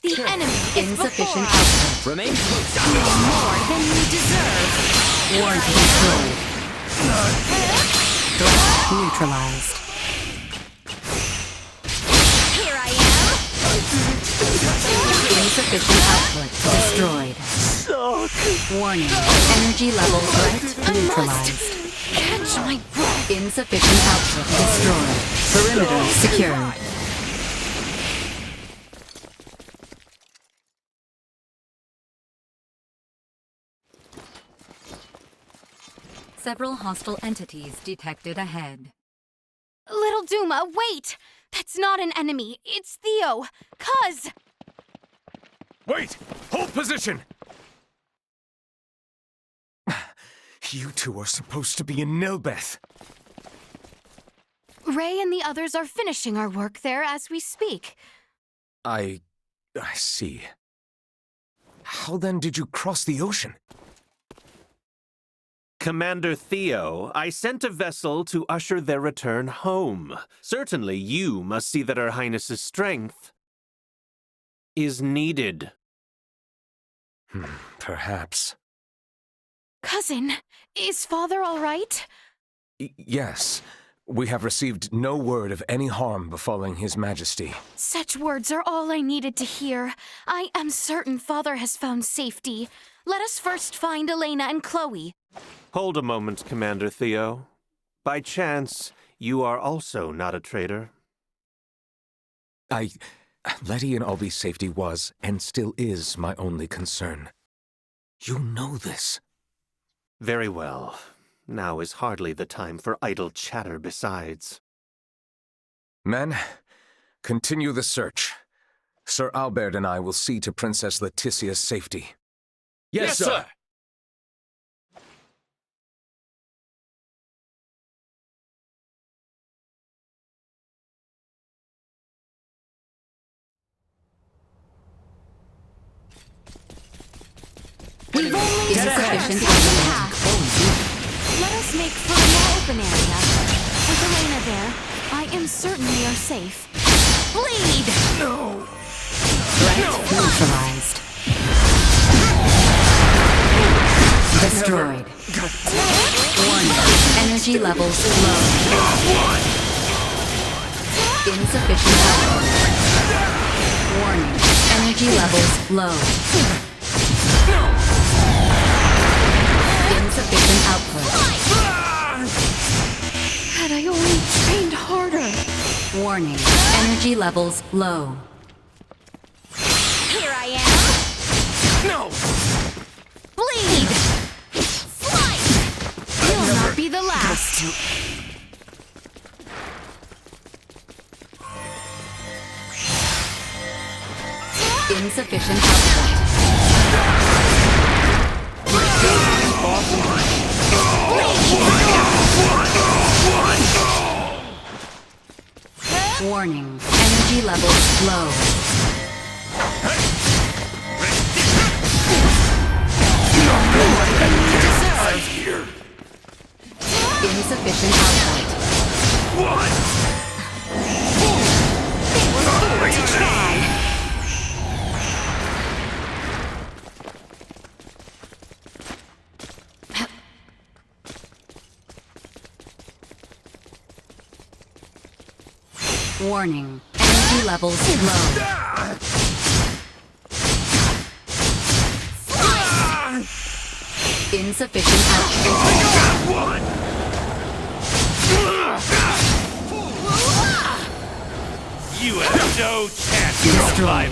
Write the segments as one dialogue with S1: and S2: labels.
S1: The enemy is
S2: Insufficient
S1: before us.
S2: output.
S3: Remain close.
S1: More than you deserve.
S2: Warning destroyed. Threat neutralized.
S1: Here I am.
S2: Insufficient output destroyed. Warning. Energy level threat neutralized.
S1: Catch my breath.
S2: Insufficient output destroyed. Perimeter secured. Several hostile entities detected ahead.
S1: Little Duma, wait! That's not an enemy. It's Theo. Cuz!
S4: Wait! Hold position! You two are supposed to be in Nilbeth.
S1: Ray and the others are finishing our work there as we speak.
S4: I see. How then did you cross the ocean?
S5: Commander Theo, I sent a vessel to usher their return home. Certainly you must see that Her Highness's strength is needed.
S4: Perhaps.
S1: Cousin, is Father all right?
S4: Yes. We have received no word of any harm befalling His Majesty.
S1: Such words are all I needed to hear. I am certain Father has found safety. Let us first find Elena and Chloe.
S5: Hold a moment, Commander Theo. By chance, you are also not a traitor?
S4: Letty and Albie's safety was, and still is, my only concern. You know this.
S5: Very well. Now is hardly the time for idle chatter besides.
S4: Men, continue the search. Sir Albert and I will see to Princess Letitia's safety.
S3: Yes, sir.
S1: We've only
S2: Insufficient
S1: scratched the
S2: output.
S1: path. Let us make for a more open area. With Elena there, I am certain we are safe. Bleed!
S4: No!
S2: Threat neutralized. Destroyed. Warning. Energy levels low. Insufficient output. Warning. Energy levels low. Insufficient output.
S1: Had I only trained harder.
S2: Warning. Energy levels low.
S1: Here I am.
S4: No!
S1: Bleed! Slice! You'll not be the last.
S2: Insufficient output. Warning. Energy levels low. Insufficient output. Warning. Energy levels low. Insufficient output.
S3: You have no chance to survive.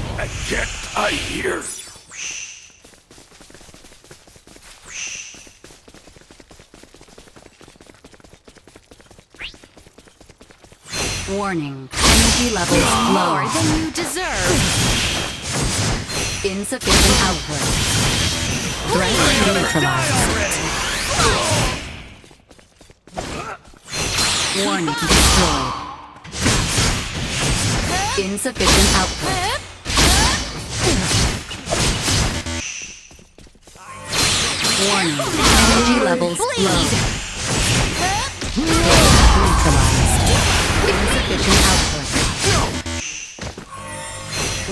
S3: Get out here.
S2: Warning. Energy levels
S1: More
S2: low.
S1: than you deserve.
S2: Insufficient output. Threat neutralized. Warning. Destroyed. Insufficient output. Warning. Energy levels low. Neutralized. Insufficient output.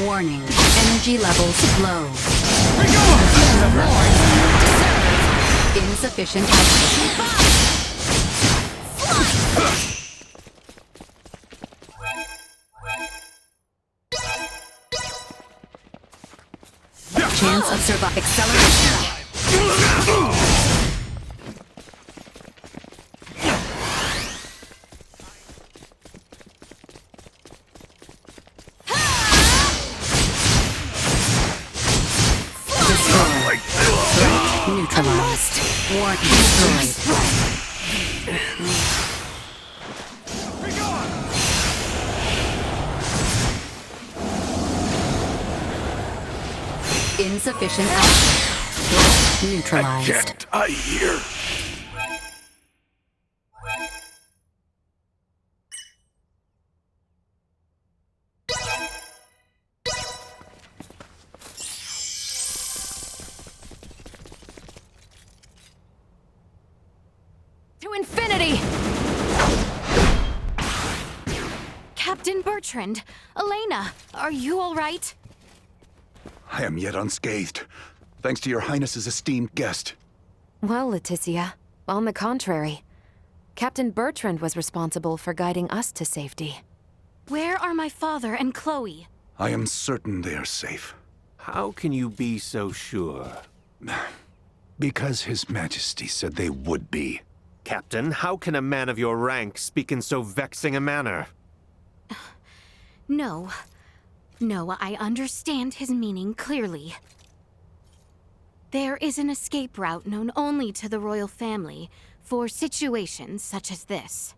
S2: Warning. Energy levels low. Insufficient output. Chance of survival. Acceleration. Neutralized. Warning destroyed. Insufficient output. Neutralized.
S3: Can't I hear?
S1: To infinity! Captain Bertrand, Elena, are you all right?
S6: I am yet unscathed, thanks to your Highness's esteemed guest.
S7: Well, Leticia, on the contrary. Captain Bertrand was responsible for guiding us to safety.
S1: Where are my father and Chloe?
S6: I am certain they are safe.
S5: How can you be so sure?
S6: Because His Majesty said they would be.
S5: Captain, how can a man of your rank speak in so vexing a manner?
S1: No, I understand his meaning clearly. There is an escape route known only to the royal family for situations such as this.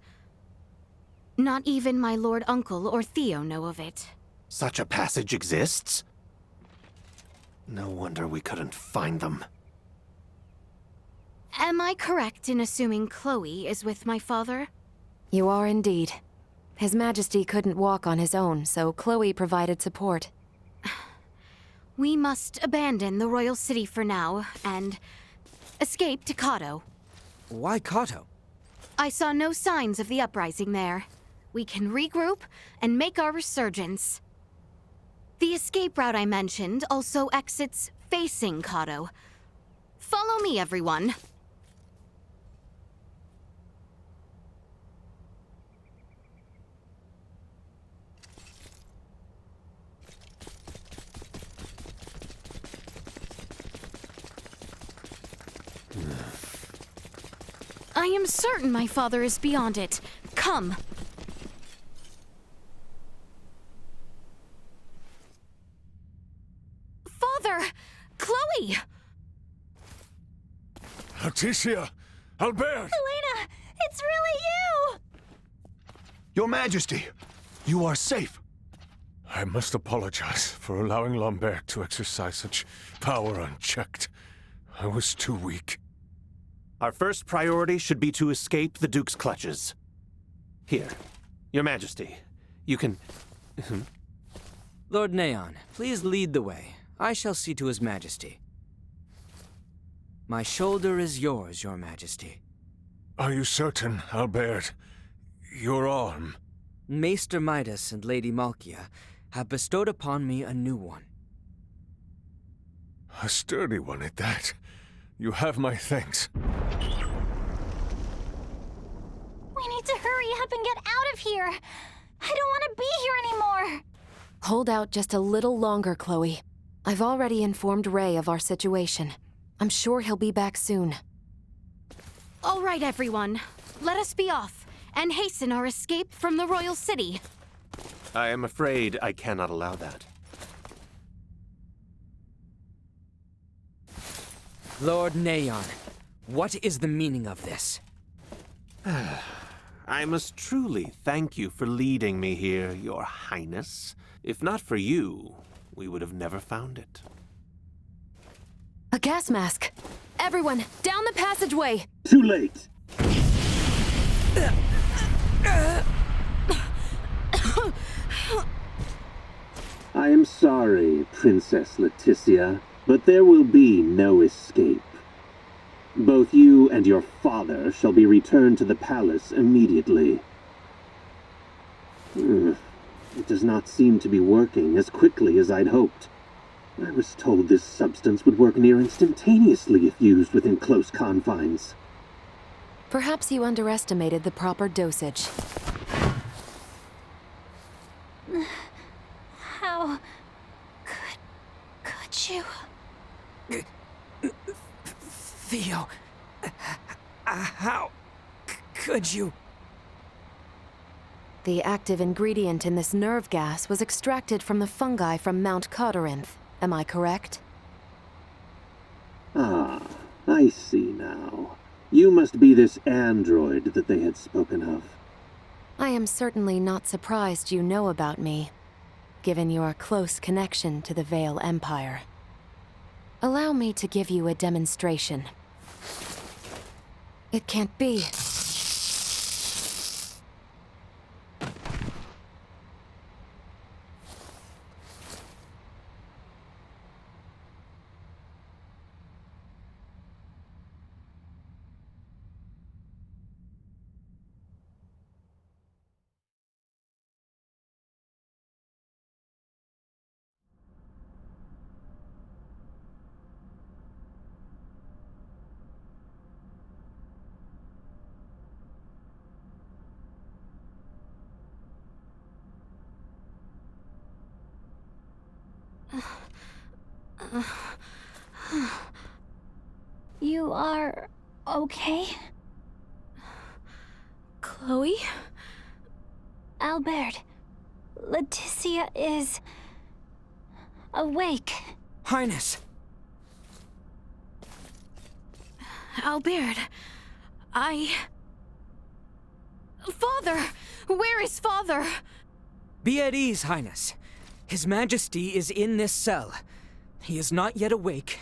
S1: Not even my Lord Uncle or Theo know of it.
S5: Such a passage exists? No wonder we couldn't find them.
S1: Am I correct in assuming Chloe is with my father?
S7: You are indeed. His Majesty couldn't walk on his own, so Chloe provided support.
S1: We must abandon the royal city for now, and escape to Kato.
S8: Why Kato?
S1: I saw no signs of the uprising there. We can regroup and make our resurgence. The escape route I mentioned also exits facing Kato. Follow me, everyone. I am certain my father is beyond it. Come. Father! Chloe!
S3: Leticia! Albert!
S1: Elena! It's really you!
S6: Your Majesty, you are safe.
S3: I must apologize for allowing Lambert to exercise such power unchecked. I was too weak.
S5: Our first priority should be to escape the Duke's clutches. Here, Your Majesty, you can...
S8: Lord Neon, please lead the way. I shall see to His Majesty. My shoulder is yours, Your Majesty.
S3: Are you certain, Albert? Your arm?
S8: Maester Midas and Lady Malkia have bestowed upon me a new one.
S3: A sturdy one at that. You have my thanks.
S1: We need to hurry up and get out of here. I don't want to be here anymore.
S7: Hold out just a little longer, Chloe. I've already informed Ray of our situation. I'm sure he'll be back soon.
S1: All right, everyone. Let us be off and hasten our escape from the royal city.
S5: I am afraid I cannot allow that.
S8: Lord Neon, what is the meaning of this?
S5: I must truly thank you for leading me here, Your Highness. If not for you, we would have never found it.
S7: A gas mask! Everyone, down the passageway!
S9: Too late. I am sorry, Princess Leticia, but there will be no escape. Both you and your father shall be returned to the palace immediately. It does not seem to be working as quickly as I'd hoped. I was told this substance would work near instantaneously if used within close confines.
S7: Perhaps you underestimated the proper dosage.
S1: How could you?
S8: Theo, how could you?
S7: The active ingredient in this nerve gas was extracted from the fungi from Mount Coderinth. Am I correct?
S9: Ah, I see now. You must be this android that they had spoken of.
S7: I am certainly not surprised you know about me, given your close connection to the Vale Empire. Allow me to give you a demonstration. It can't be.
S1: You are okay?
S7: Chloe?
S1: Albert, Leticia is awake.
S8: Highness!
S1: Albert, Father! Where is Father?
S8: Be at ease, Highness. His Majesty is in this cell. He is not yet awake,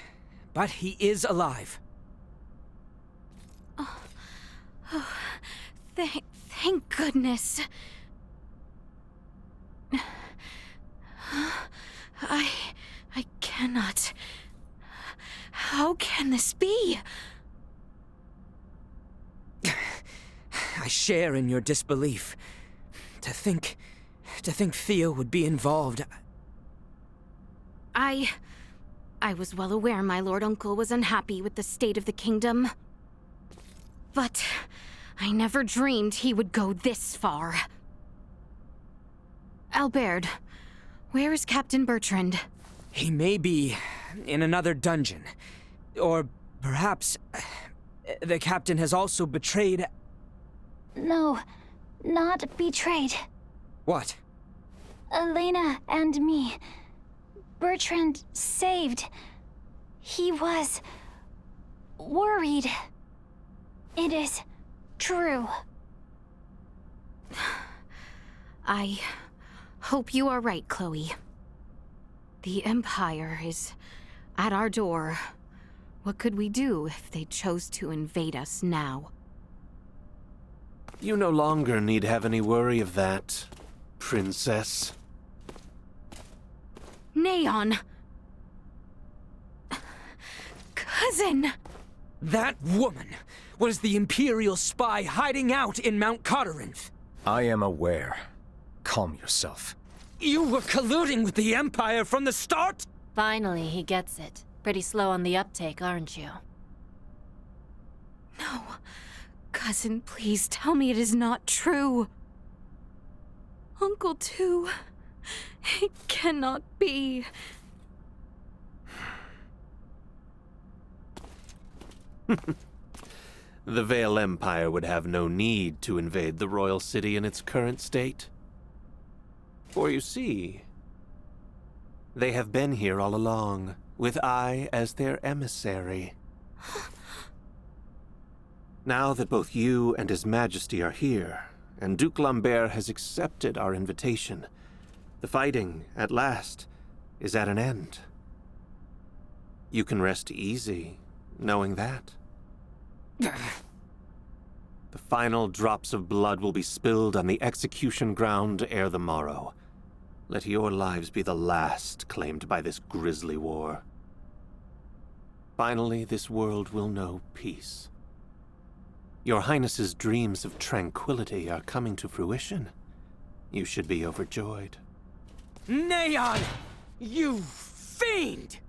S8: but he is alive.
S1: Thank goodness. I cannot. How can this be?
S8: I share in your disbelief. To think Theo would be involved.
S1: I was well aware my Lord Uncle was unhappy with the state of the kingdom. But I never dreamed he would go this far. Albert, where is Captain Bertrand?
S8: He may be in another dungeon. Or perhaps the captain has also betrayed...
S1: No, not betrayed.
S8: What?
S1: Elena and me. Bertrand saved. He was worried. It is true. I hope you are right, Chloe. The Empire is at our door. What could we do if they chose to invade us now?
S5: You no longer need have any worry of that, Princess.
S1: Neon! Cousin!
S8: That woman was the Imperial spy hiding out in Mount Coderinth.
S4: I am aware. Calm yourself.
S8: You were colluding with the Empire from the start?
S2: Finally, he gets it. Pretty slow on the uptake, aren't you?
S1: No. Cousin, please tell me it is not true. Uncle, too. It cannot be.
S5: The Vale Empire would have no need to invade the royal city in its current state. For you see, they have been here all along, with I as their emissary. Now that both you and His Majesty are here, and Duke Lambert has accepted our invitation, the fighting, at last, is at an end. You can rest easy, knowing that. The final drops of blood will be spilled on the execution ground ere the morrow. Let your lives be the last claimed by this grisly war. Finally, this world will know peace. Your Highness's dreams of tranquility are coming to fruition. You should be overjoyed.
S8: Neon! You fiend!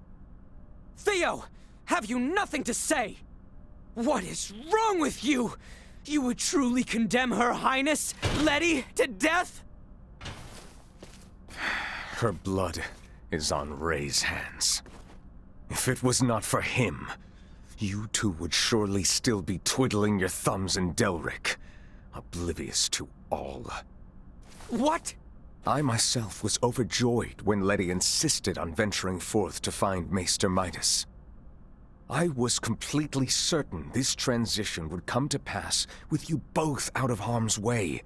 S8: Theo, have you nothing to say? What is wrong with you? You would truly condemn Her Highness, Letty, to death?
S4: Her blood is on Ray's hands. If it was not for him, you two would surely still be twiddling your thumbs in Delric, oblivious to all.
S8: What?
S4: I myself was overjoyed when Letty insisted on venturing forth to find Maester Midas. I was completely certain this transition would come to pass with you both out of harm's way.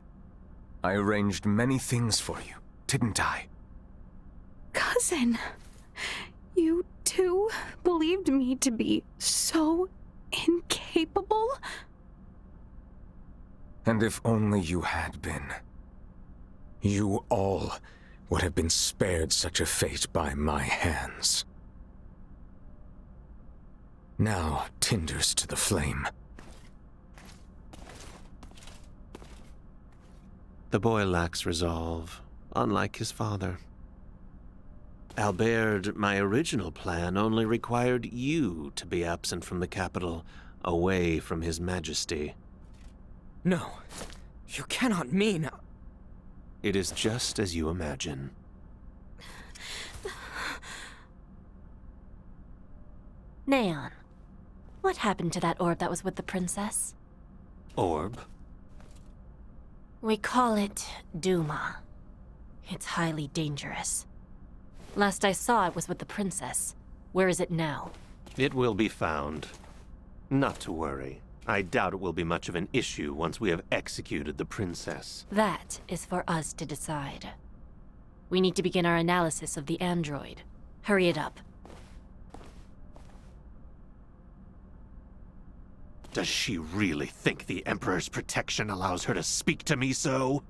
S4: I arranged many things for you, didn't I?
S1: Cousin, you too believed me to be so incapable?
S4: And if only you had been. You all would have been spared such a fate by my hands. Now, tinders to the flame.
S5: The boy lacks resolve, unlike his father. Albert, my original plan only required you to be absent from the capital, away from His Majesty.
S8: No, you cannot mean...
S5: It is just as you imagine.
S2: Neon, what happened to that orb that was with the princess?
S5: Orb?
S2: We call it Duma. It's highly dangerous. Last I saw, it was with the princess. Where is it now?
S5: It will be found. Not to worry. I doubt it will be much of an issue once we have executed the princess.
S2: That is for us to decide. We need to begin our analysis of the android. Hurry it up.
S5: Does she really think the Emperor's protection allows her to speak to me so?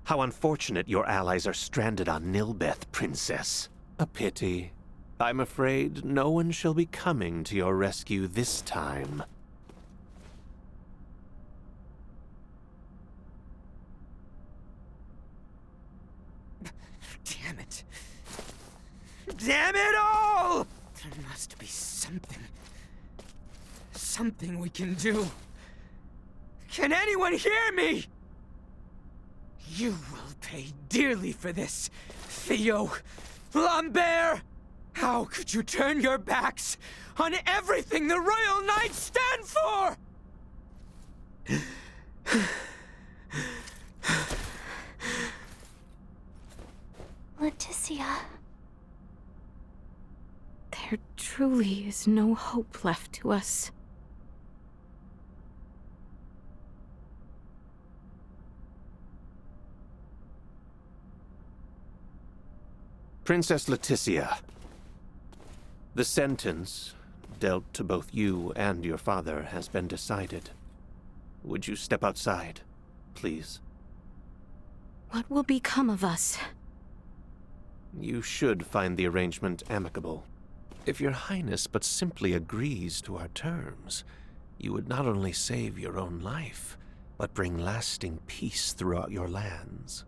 S5: How unfortunate your allies are stranded on Nilbeth, Princess. A pity. I'm afraid no one shall be coming to your rescue this time.
S8: Damn it. Damn it all! There must be something. Something we can do. Can anyone hear me? You will pay dearly for this, Theo. Lambert! How could you turn your backs on everything the Royal Knights stand for?
S1: Leticia. There truly is no hope left to us.
S5: Princess Leticia. The sentence, dealt to both you and your father, has been decided. Would you step outside, please?
S1: What will become of us?
S5: You should find the arrangement amicable. If your Highness but simply agrees to our terms, you would not only save your own life, but bring lasting peace throughout your lands.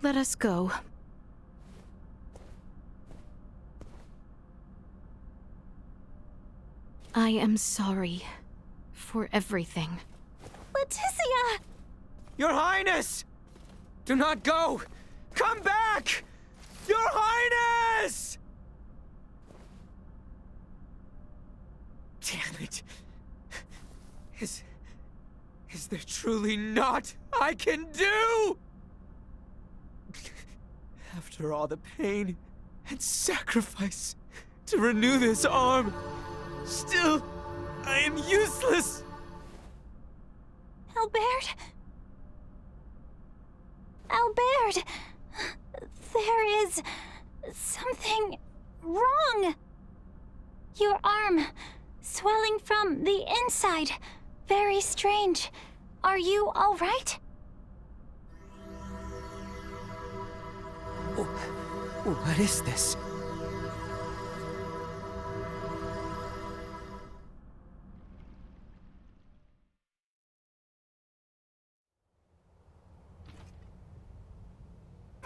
S1: Let us go. I am sorry for everything.
S7: Leticia!
S8: Your Highness! Do not go! Come back! Your Highness! Damn it. Is there truly naught I can do? After all the pain and sacrifice to renew this arm, still, I am useless!
S7: Albert? Albert! There is something wrong. Your arm, swelling from the inside. Very strange. Are you all right?
S8: What is this?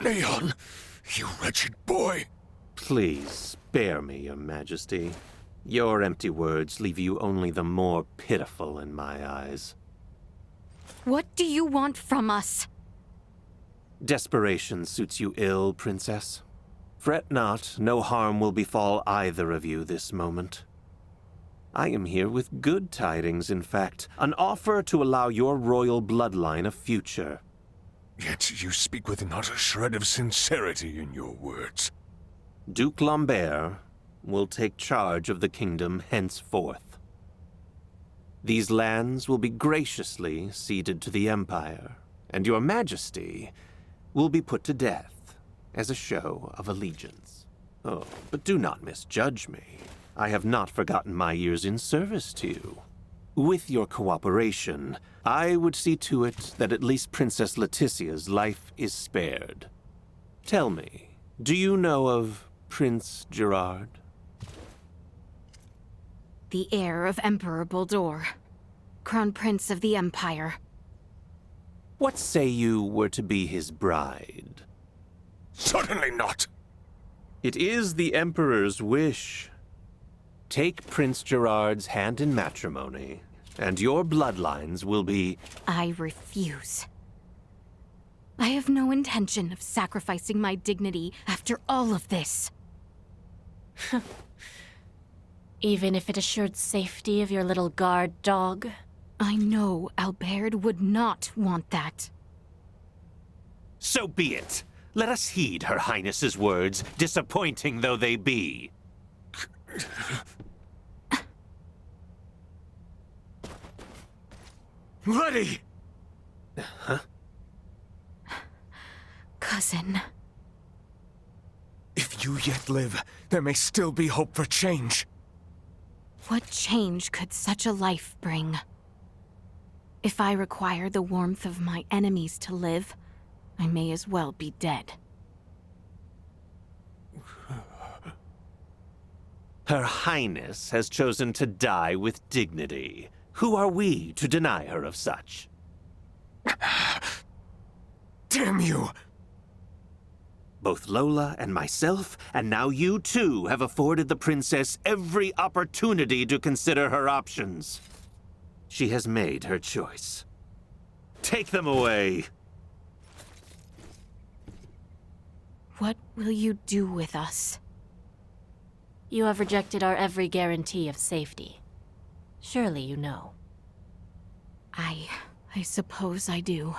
S3: Neon! You wretched boy!
S5: Please spare me, Your Majesty. Your empty words leave you only the more pitiful in my eyes.
S1: What do you want from us?
S5: Desperation suits you ill, Princess. Fret not, no harm will befall either of you this moment. I am here with good tidings, in fact. An offer to allow your royal bloodline a future.
S3: Yet you speak with not a shred of sincerity in your words.
S5: Duke Lambert will take charge of the kingdom henceforth. These lands will be graciously ceded to the Empire, and your Majesty will be put to death as a show of allegiance. Oh, but do not misjudge me. I have not forgotten my years in service to you. With your cooperation, I would see to it that at least Princess Leticia's life is spared. Tell me, do you know of Prince Gerard?
S1: The heir of Emperor Boldur, Crown Prince of the Empire.
S5: What say you were to be his bride?
S3: Certainly not!
S5: It is the Emperor's wish. Take Prince Gerard's hand in matrimony, and your bloodlines will be...
S1: I refuse. I have no intention of sacrificing my dignity after all of this.
S2: Even if it assured safety of your little guard dog?
S1: I know Albert would not want that.
S5: So be it. Let us heed Her Highness's words, disappointing though they be.
S8: Letty!
S5: Huh?
S1: Cousin.
S4: If you yet live, there may still be hope for change.
S1: What change could such a life bring? If I require the warmth of my enemies to live, I may as well be dead.
S5: Her Highness has chosen to die with dignity. Who are we to deny her of such?
S4: Damn you!
S5: Both Lola and myself, and now you too, have afforded the princess every opportunity to consider her options. She has made her choice. Take them away!
S1: What will you do with us?
S2: You have rejected our every guarantee of safety. Surely you know.
S1: I suppose I do.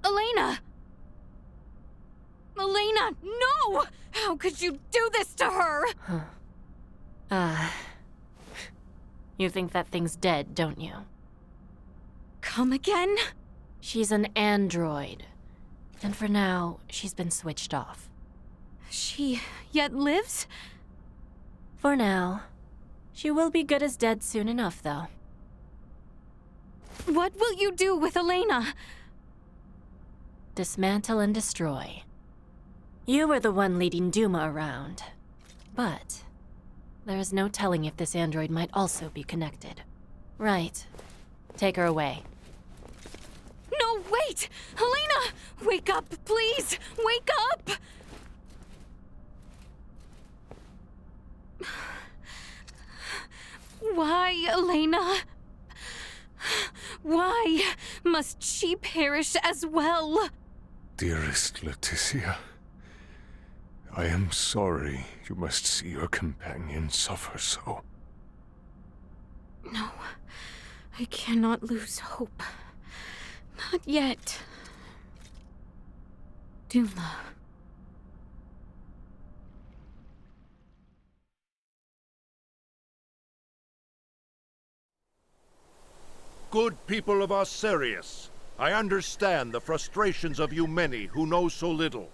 S1: Elena! Elena, no! How could you do this to her?
S2: You think that thing's dead, don't you?
S1: Come again?
S2: She's an android. And for now, she's been switched off.
S1: She yet lives?
S2: For now. She will be good as dead soon enough, though.
S1: What will you do with Elena?
S2: Dismantle and destroy. You were the one leading Duma around. But there is no telling if this android might also be connected. Right. Take her away.
S1: No, wait! Elena! Wake up, please! Wake up! Why, Elena? Why must she perish as well?
S3: Dearest Leticia, I am sorry you must see your companion suffer so.
S1: No, I cannot lose hope. Not yet. Duma.
S10: Good people of Osirius, I understand the frustrations of you many who know so little.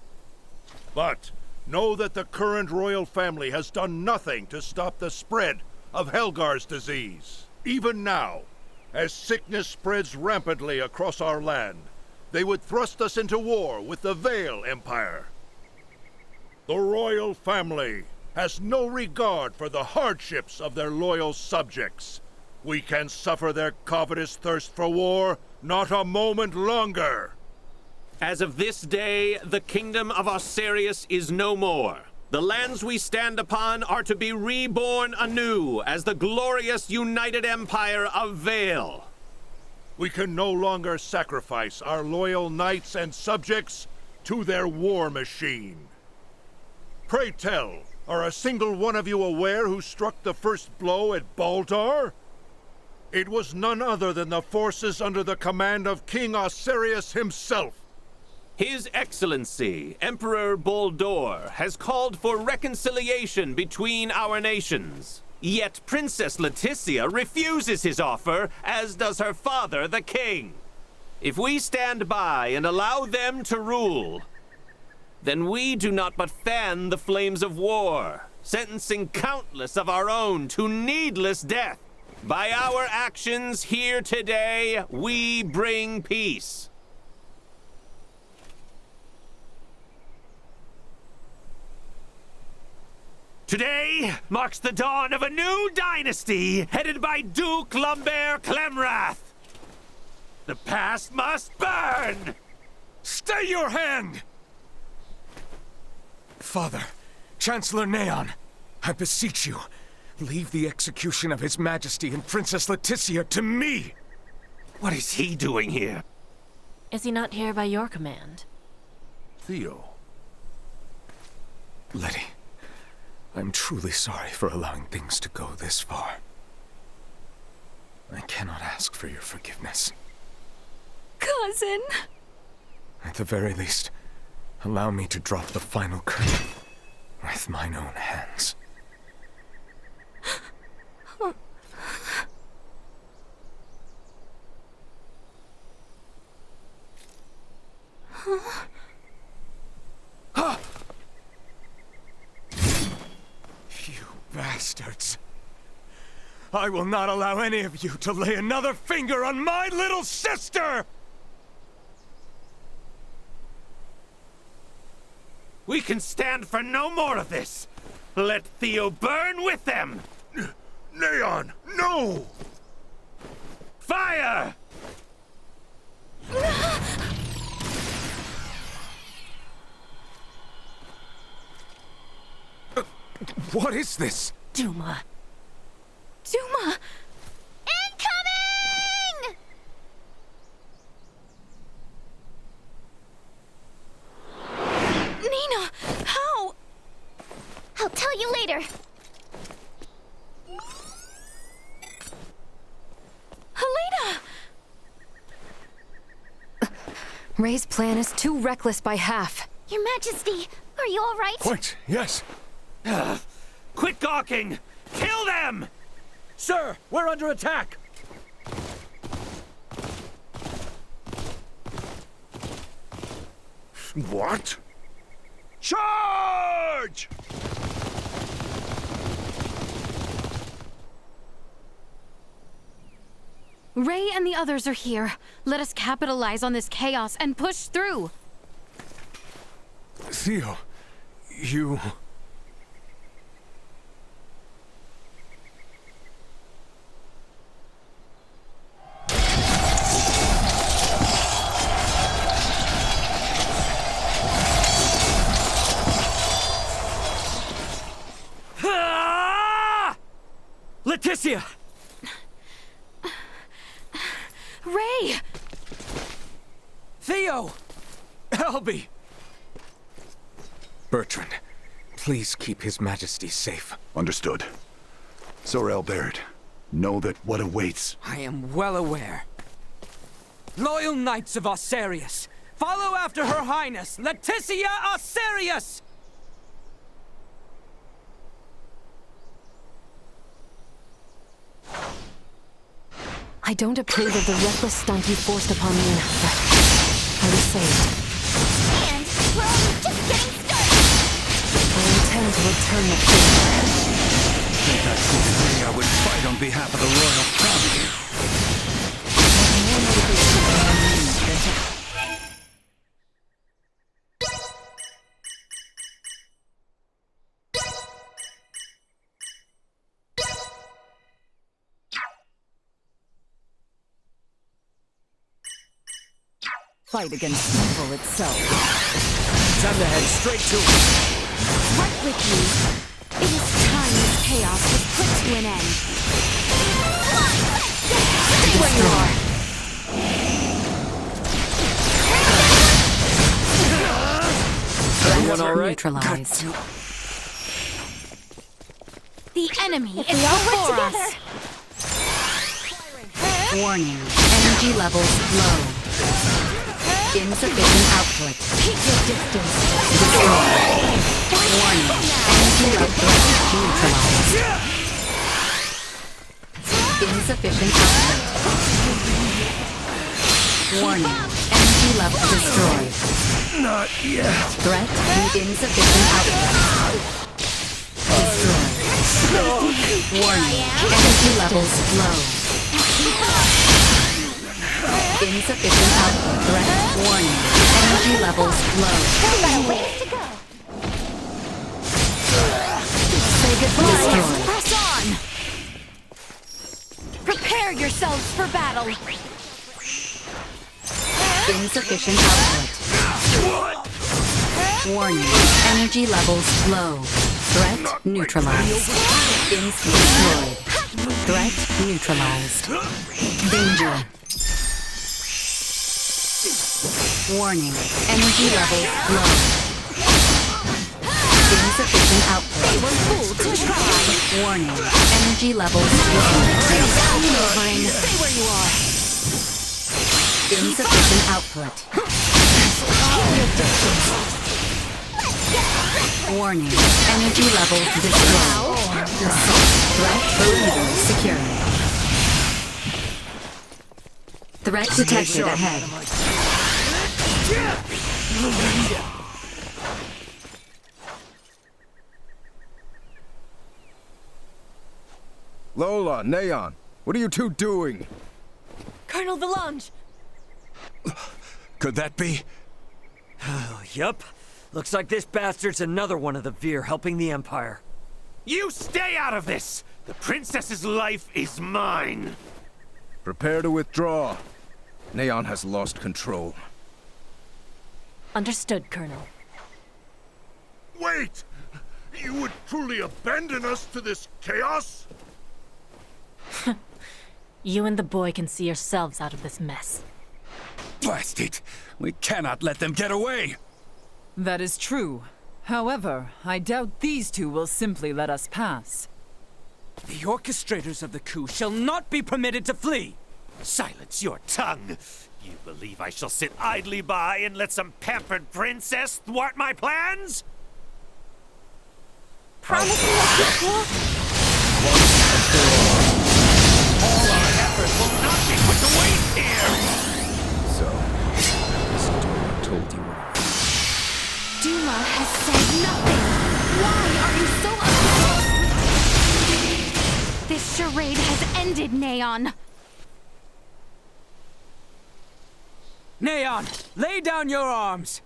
S10: But know that the current royal family has done nothing to stop the spread of Helgar's disease. Even now, as sickness spreads rampantly across our land, they would thrust us into war with the Vale Empire. The royal family has no regard for the hardships of their loyal subjects. We can suffer their covetous thirst for war not a moment longer.
S5: As of this day, the kingdom of Osarius is no more. The lands we stand upon are to be reborn anew as the glorious united empire of Vale.
S10: We can no longer sacrifice our loyal knights and subjects to their war machine. Pray tell, are a single one of you aware who struck the first blow at Baldar? It was none other than the forces under the command of King Osarius himself.
S5: His Excellency, Emperor Boldor, has called for reconciliation between our nations. Yet Princess Leticia refuses his offer, as does her father, the king. If we stand by and allow them to rule, then we do not but fan the flames of war, sentencing countless of our own to needless death. By our actions here today, we bring peace. Today marks the dawn of a new dynasty headed by Duke Lambert Clemrath. The past must burn!
S4: Stay your hand! Father, Chancellor Neon, I beseech you, leave the execution of His Majesty and Princess Leticia to me!
S5: What is he doing here?
S2: Is he not here by your command?
S10: Theo.
S4: Letty, I'm truly sorry for allowing things to go this far. I cannot ask for your forgiveness.
S1: Cousin!
S4: At the very least, allow me to drop the final curtain with mine own hands. You bastards! I will not allow any of you to lay another finger on my little sister!
S5: We can stand for no more of this. Let Theo burn with them.
S10: Neon, no!
S5: Fire!
S4: What is this?
S2: Duma.
S1: Duma!
S11: Incoming!
S1: Nina! How?
S11: I'll tell you later.
S1: Helena!
S7: Ray's plan is too reckless by half.
S11: Your Majesty, are you all right?
S3: Quite, yes.
S5: Quit gawking! Kill them!
S8: Sir, we're under attack!
S10: What?
S6: Charge!
S1: Ray and the others are here. Let us capitalize on this chaos and push through.
S3: Theo, you...
S8: Leticia!
S1: Ray!
S8: Theo!
S4: Albie! Bertrand, please keep His Majesty safe.
S6: Understood. Sir Albert, know that what awaits...
S8: I am well aware. Loyal Knights of Osarius, follow after Her Highness, Leticia Osarius!
S7: I don't approve of the reckless stunt you forced upon me, but I was saved.
S11: And we're only just getting started!
S7: I intend to return the favor.
S6: Think I told me I would fight on behalf of the royal family.
S12: fight against evil itself. Time to head straight to it.
S1: Right with you. It is time this chaos was put to an end. Stay where you are.
S12: Everyone all right?
S7: Neutralized.
S1: The enemy
S11: If
S1: is
S11: we all work
S1: before
S11: together.
S1: us.
S7: Warning. Energy levels low. Insufficient output.
S1: Keep your distance.
S7: Destroyed. Warning. Energy output neutralized. Insufficient output. Warning. Energy level destroyed.
S12: Not yet.
S7: Threat insufficient output. Destroyed. Warning. Energy levels low. Insufficient output. Threat. Warning. Energy levels low.
S11: Still got a ways to go.
S1: Say goodbye.
S7: Destroyed.
S1: Press on. Prepare yourselves for battle.
S7: Insufficient output. Warning. Energy levels low. Threat neutralized. Destroyed. Threat neutralized. Danger. Warning. Energy levels low. Insufficient output.
S1: They were fooled to try.
S7: Warning. Energy levels low.
S1: Maneuvering. Stay where you are.
S7: Insufficient output.
S1: Keep your distance.
S7: Warning. Energy levels destroyed. Threat perimeter secured. Threat detected ahead.
S13: Lola, Neon, what are you two doing?
S2: Colonel Valange!
S6: Could that be?
S8: Yup. Looks like this bastard's another one of the Veer helping the Empire.
S5: You stay out of this! The princess's life is mine!
S13: Prepare to withdraw. Neon has lost control.
S2: Understood, Colonel.
S10: Wait! You would truly abandon us to this chaos?
S2: You and the boy can see yourselves out of this mess.
S6: Blast it! We cannot let them get away!
S12: That is true. However, I doubt these two will simply let us pass.
S8: The orchestrators of the coup shall not be permitted to flee!
S5: Silence your tongue! You believe I shall sit idly by and let some pampered princess thwart my plans?
S11: Promise me a sequel?
S5: All our effort will not be put to waste here!
S13: So, this Duma told you.
S1: Duma has said nothing. Why are you so obsessed with... This charade has ended, Neon.
S8: Neon, lay down your arms!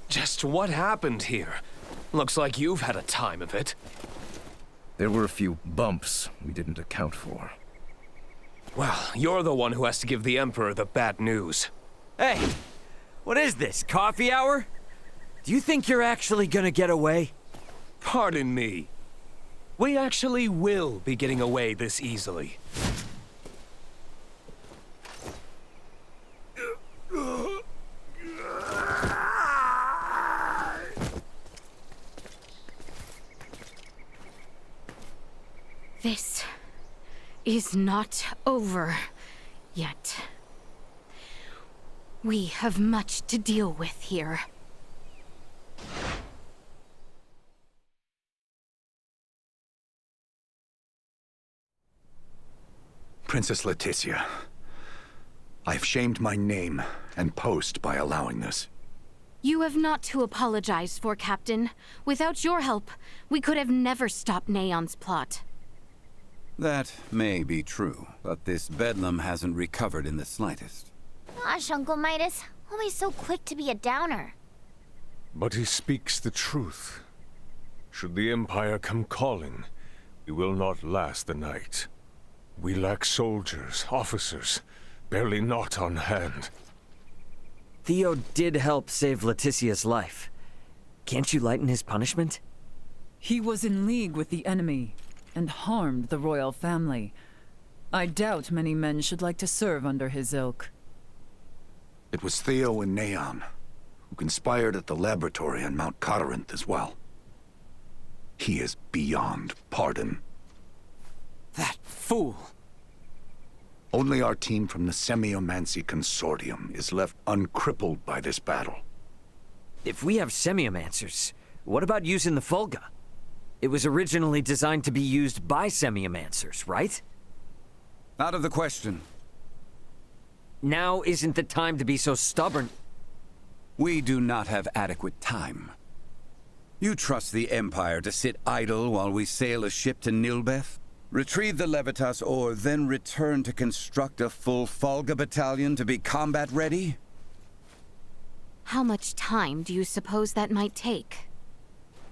S14: Just what happened here? Looks like you've had a time of it.
S13: There were a few bumps we didn't account for.
S14: Well, you're the one who has to give the Emperor the bad news.
S8: Hey, what is this, coffee hour? Do you think you're actually gonna get away?
S14: Pardon me. We actually will be getting away this easily.
S1: This is not over yet. We have much to deal with here.
S6: Princess Leticia, I've shamed my name and post by allowing this.
S1: You have not to apologize for, Captain. Without your help, we could have never stopped Neon's plot.
S15: That may be true, but this bedlam hasn't recovered in the slightest.
S11: Gosh, Uncle Midas, always so quick to be a downer.
S3: But he speaks the truth. Should the Empire come calling, we will not last the night. We lack soldiers, officers, barely not on hand.
S16: Theo did help save Leticia's life. Can't you lighten his punishment?
S12: He was in league with the enemy and harmed the royal family. I doubt many men should like to serve under his ilk.
S6: It was Theo and Neon, who conspired at the laboratory on Mount Corinth as well. He is beyond pardon.
S8: That fool!
S6: Only our team from the Semiomancy Consortium is left uncrippled by this battle.
S16: If we have semiomancers, what about using the Fulga? It was originally designed to be used by semiomancers, right?
S15: Out of the question.
S16: Now isn't the time to be so stubborn.
S15: We do not have adequate time. You trust the Empire to sit idle while we sail a ship to Nilbeth? Retrieve the Levitas ore, then return to construct a full Fulga battalion to be combat ready?
S1: How much time do you suppose that might take?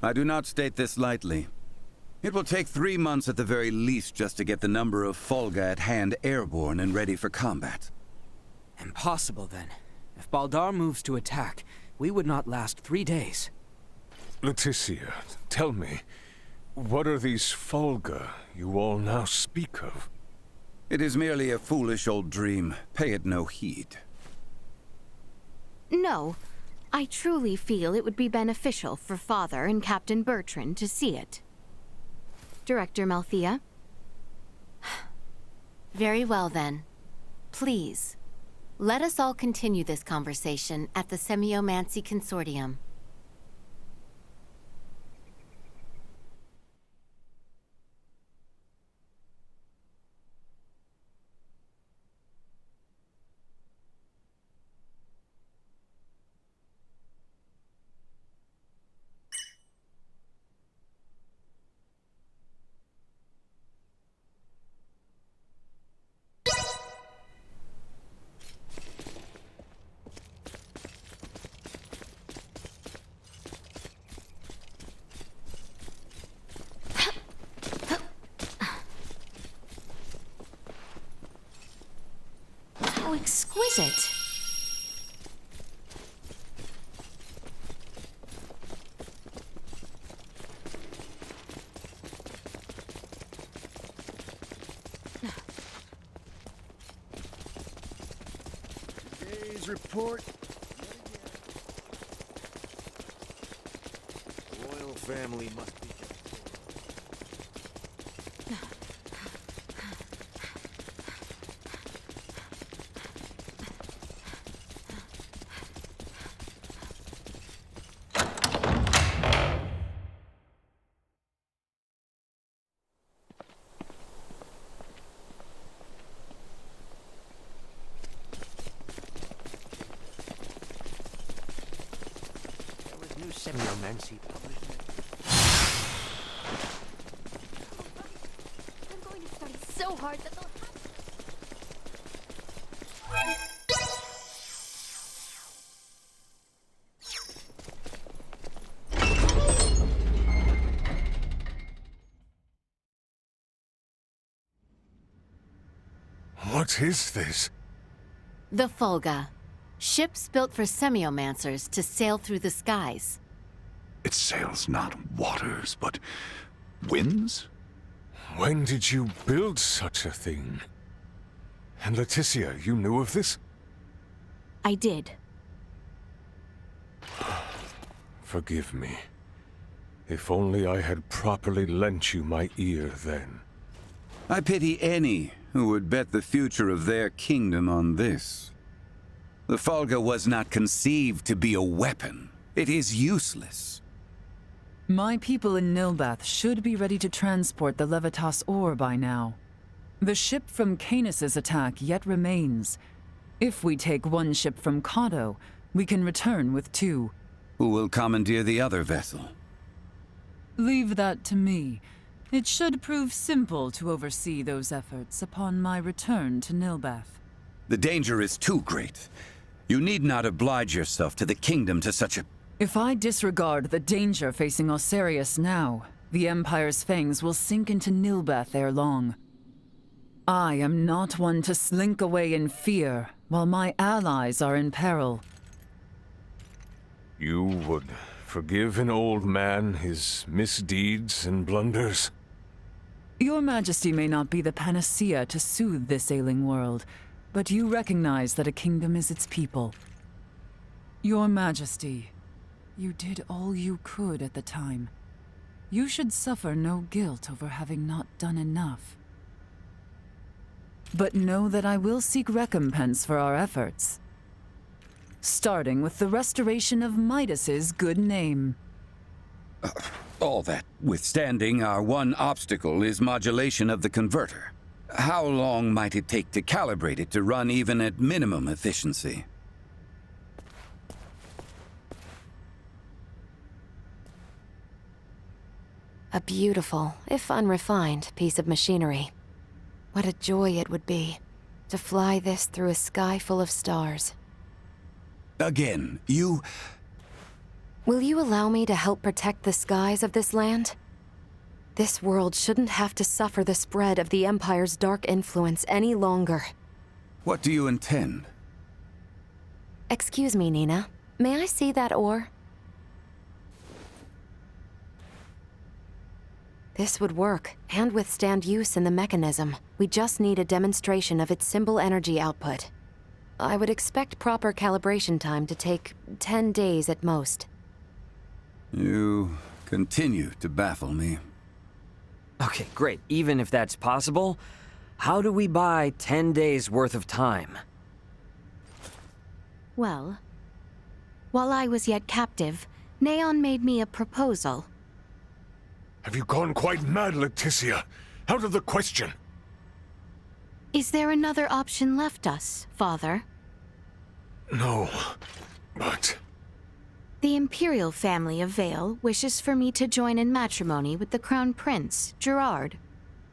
S15: I do not state this lightly. It will take 3 months at the very least just to get the number of Fulga at hand airborne and ready for combat.
S8: Impossible, then. If Baldar moves to attack, we would not last 3 days.
S3: Leticia, tell me, what are these Fulga you all now speak of?
S15: It is merely a foolish old dream. Pay it no heed.
S1: No. I truly feel it would be beneficial for Father and Captain Bertrand to see it. Director Malthea?
S7: Very well, then. Please, let us all continue this conversation at the Semiomancy Consortium.
S1: How exquisite!
S17: Today's report. The royal family must be kept.
S8: Semiomancy published.
S11: I'm going to study so hard that they'll
S3: What is this?
S7: The Fulga. Ships built for semiomancers to sail through the skies.
S6: It sails not waters, but winds?
S3: When did you build such a thing? And Leticia, you knew of this?
S1: I did.
S3: Forgive me. If only I had properly lent you my ear then.
S15: I pity any who would bet the future of their kingdom on this. The Fulga was not conceived to be a weapon. It is useless.
S12: My people in Nilbeth should be ready to transport the Levitas ore by now. The ship from Canis's attack yet remains. If we take one ship from Kato, we can return with 2.
S15: Who will commandeer the other vessel?
S12: Leave that to me. It should prove simple to oversee those efforts upon my return to Nilbeth.
S15: The danger is too great. You need not oblige yourself to the kingdom to such a...
S12: If I disregard the danger facing Osarius now, the Empire's fangs will sink into Nilbeth ere long. I am not one to slink away in fear while my allies are in peril.
S3: You would forgive an old man his misdeeds and blunders?
S12: Your Majesty may not be the panacea to soothe this ailing world, but you recognize that a kingdom is its people. Your Majesty, you did all you could at the time. You should suffer no guilt over having not done enough. But know that I will seek recompense for our efforts. Starting with the restoration of Midas's good name.
S15: All that withstanding, our one obstacle is modulation of the converter. How long might it take to calibrate it to run even at minimum efficiency?
S7: A beautiful, if unrefined, piece of machinery. What a joy it would be to fly this through a sky full of stars.
S15: Again, you...
S7: Will you allow me to help protect the skies of this land? This world shouldn't have to suffer the spread of the Empire's dark influence any longer.
S15: What do you intend?
S7: Excuse me, Nina. May I see that ore? This would work, and withstand use in the mechanism. We just need a demonstration of its symbol energy output. I would expect proper calibration time to take 10 days at most.
S15: You continue to baffle me.
S16: Okay, great. Even if that's possible, how do we buy 10 days worth of time?
S1: Well, while I was yet captive, Neon made me a proposal.
S3: Have you gone quite mad, Leticia? Out of the question.
S1: Is there another option left us, Father?
S3: No, but...
S1: The Imperial family of Vale wishes for me to join in matrimony with the Crown Prince, Gerard.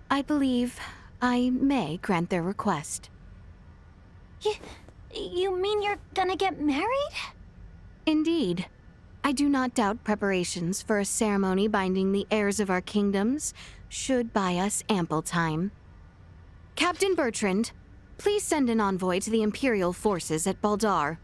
S1: I believe I may grant their request.
S11: You mean you're gonna get married?
S1: Indeed. I do not doubt preparations for a ceremony binding the heirs of our kingdoms should buy us ample time. Captain Bertrand, please send an envoy to the Imperial forces at Baldar.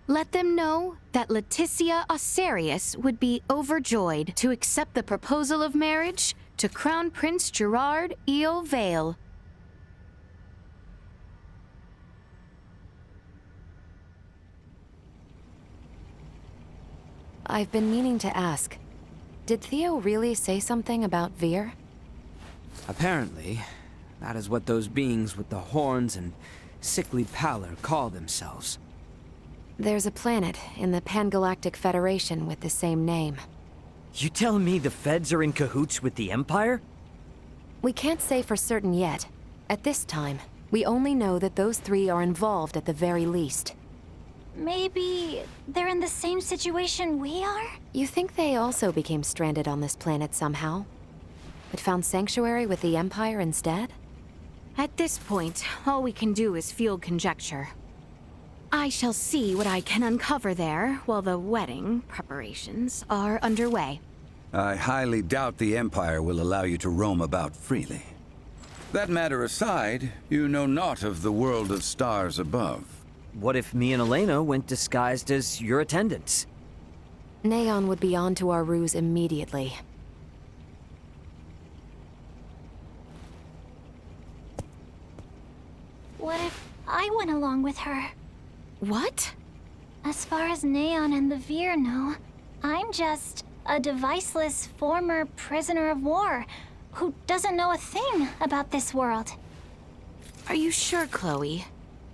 S1: Let them know that Leticia Osarius would be overjoyed to accept the proposal of marriage to Crown Prince Gerard Eel Vale.
S7: I've been meaning to ask. Did Theo really say something about Veer?
S8: Apparently, that is what those beings with the horns and sickly pallor call themselves.
S7: There's a planet in the Pangalactic Federation with the same name.
S16: You telling me the Feds are in cahoots with the Empire?
S7: We can't say for certain yet. At this time, we only know that those three are involved at the very least.
S11: Maybe they're in the same situation we are?
S7: You think they also became stranded on this planet somehow? But found sanctuary with the Empire instead?
S1: At this point, all we can do is field conjecture. I shall see what I can uncover there while the wedding preparations are underway.
S15: I highly doubt the Empire will allow you to roam about freely. That matter aside, you know naught of the world of stars above.
S16: What if me and Elena went disguised as your attendants?
S7: Neon would be on to our ruse immediately.
S11: What if I went along with her?
S1: What?
S11: As far as Neon and the Veer know, I'm just a deviceless former prisoner of war who doesn't know a thing about this world.
S1: Are you sure, Chloe?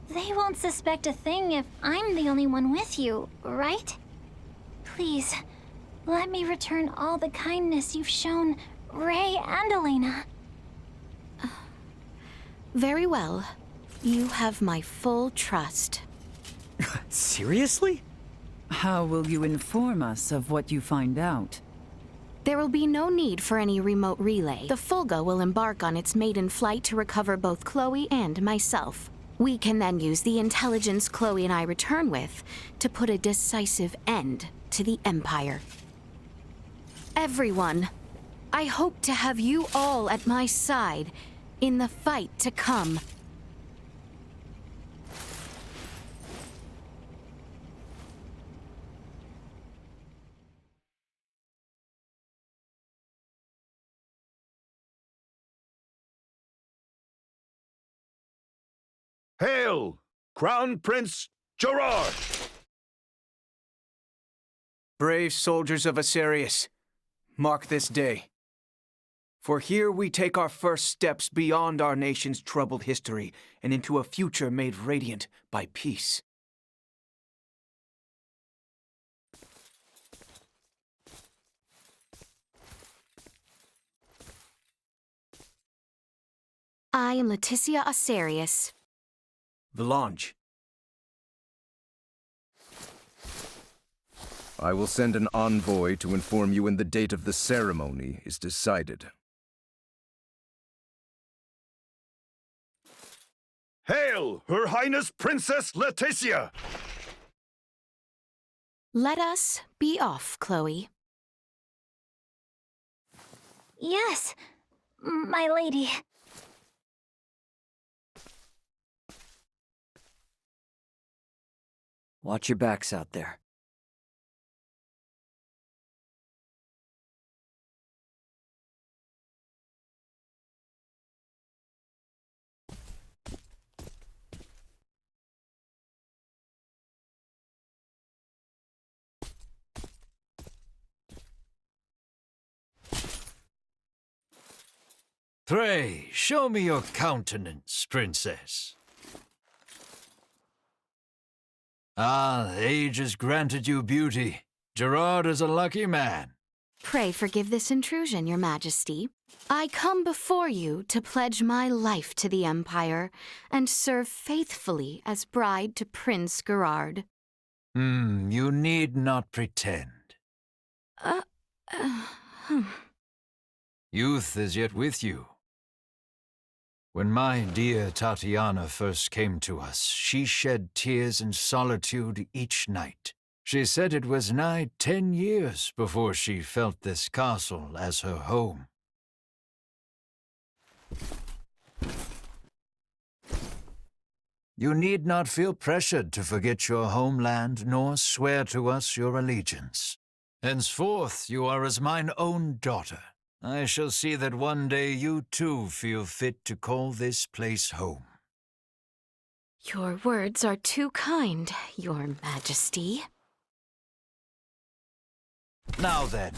S11: They won't suspect a thing if I'm the only one with you, right? Please, let me return all the kindness you've shown Ray and Elena.
S1: Very well. You have my full trust.
S16: Seriously?
S12: How will you inform us of what you find out?
S1: There will be no need for any remote relay. The Fulga will embark on its maiden flight to recover both Chloe and myself. We can then use the intelligence Chloe and I return with to put a decisive end to the Empire. Everyone, I hope to have you all at my side in the fight to come.
S10: Hail, Crown Prince Gerard!
S8: Brave soldiers of Asarius, mark this day. For here we take our first steps beyond our nation's troubled history and into a future made radiant by peace.
S1: I am Leticia Asarius.
S8: Valange.
S13: I will send an envoy to inform you when the date of the ceremony is decided.
S10: Hail, Her Highness Princess Leticia!
S1: Let us be off, Chloe.
S11: Yes, my lady.
S16: Watch your backs out there.
S18: Pray, show me your countenance, princess. Ah, age has granted you beauty. Gerard is a lucky man.
S1: Pray forgive this intrusion, your majesty. I come before you to pledge my life to the Empire and serve faithfully as bride to Prince Gerard.
S18: You need not pretend. Youth is yet with you. When my dear Tatiana first came to us, she shed tears in solitude each night. She said it was nigh 10 years before she felt this castle as her home. You need not feel pressured to forget your homeland, nor swear to us your allegiance. Henceforth, you are as mine own daughter. I shall see that one day you too feel fit to call this place home.
S1: Your words are too kind, your majesty.
S18: Now then,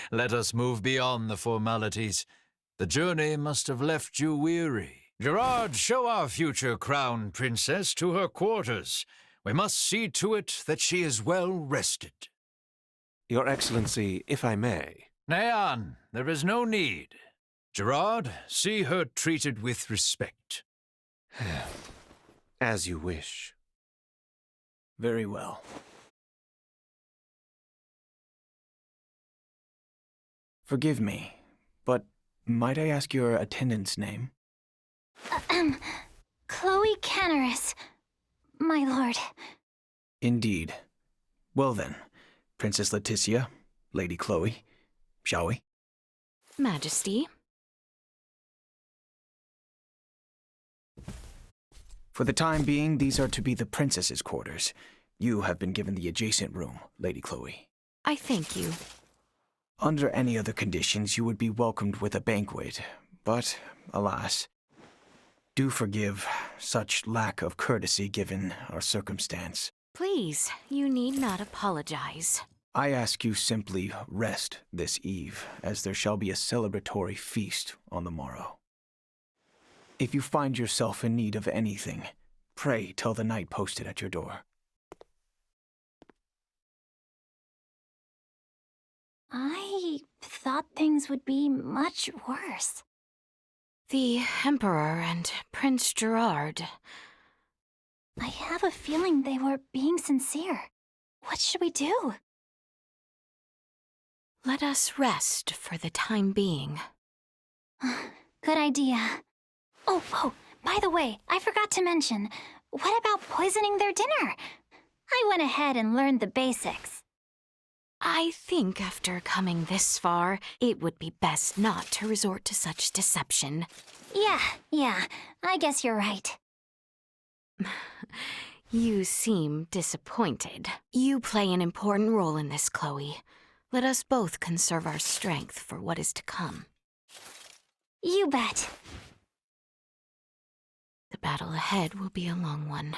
S18: let us move beyond the formalities. The journey must have left you weary. Gerard, show our future crown princess to her quarters. We must see to it that she is well rested.
S5: Your Excellency, if I may.
S18: Neon, there is no need. Gerard, see her treated with respect.
S5: As you wish.
S8: Very well. Forgive me, but might I ask your attendant's name?
S11: Chloe Canaris, my lord.
S8: Indeed. Well then, Princess Leticia, Lady Chloe, shall we?
S1: Majesty.
S8: For the time being, these are to be the princess's quarters. You have been given the adjacent room, Lady Chloe.
S1: I thank you.
S8: Under any other conditions, you would be welcomed with a banquet, but, alas, do forgive such lack of courtesy given our circumstance.
S1: Please, you need not apologize.
S8: I ask you simply rest this eve, as there shall be a celebratory feast on the morrow. If you find yourself in need of anything, pray tell the knight posted at your door.
S11: I thought things would be much worse.
S1: The Emperor and Prince Gerard.
S11: I have a feeling they were being sincere. What should we do?
S1: Let us rest for the time being.
S11: Good idea. Oh, by the way, I forgot to mention, what about poisoning their dinner? I went ahead and learned the basics.
S1: I think after coming this far, it would be best not to resort to such deception.
S11: Yeah, I guess you're right.
S1: You seem disappointed. You play an important role in this, Chloe. Let us both conserve our strength for what is to come.
S11: You bet.
S1: The battle ahead will be a long one.